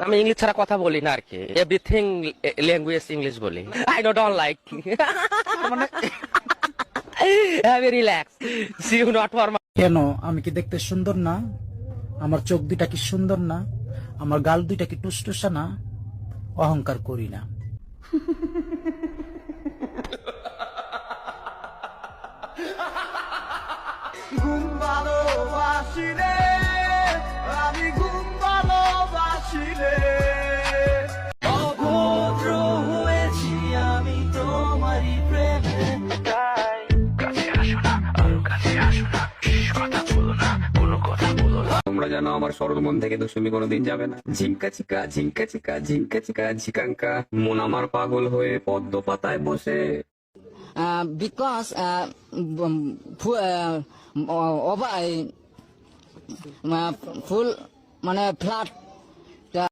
আমি ইংলিশ ছাড়া কথা বলি না আর কি, এভরিথিং ল্যাঙ্গুয়েজ ইংলিশ বলি। আই ডোন্ট লাইক মানে have relax see you not for. কেন আমি কি দেখতে সুন্দর না? আমার চোখ দুইটা কি সুন্দর না? আমার গাল দুইটা কি টুসটুসা না? অহংকার করি না। ঘুম ভালোবাসি রে, আমি ঘুম ভালোবাসি রে। অভদ্র হয়েছি আমি তোমারই প্রেমে, তাই কাছে আসো না, আরো কাছে আসো না, কথা বলো না, কোনো কথা বলো না। তোমরা জানো আমার সরল মন থেকে দুষ্টুমি কোনোদিন যাবে না। ঝিঙ্কা চিকা ঝিঙ্কা চিকা ঝিঙ্কা চিকা ঝিকাঙ্কা, মন আমার পাগল হয়ে পদ্ম পাতায় বসে। because ফুল মানে ফ্ল্যাট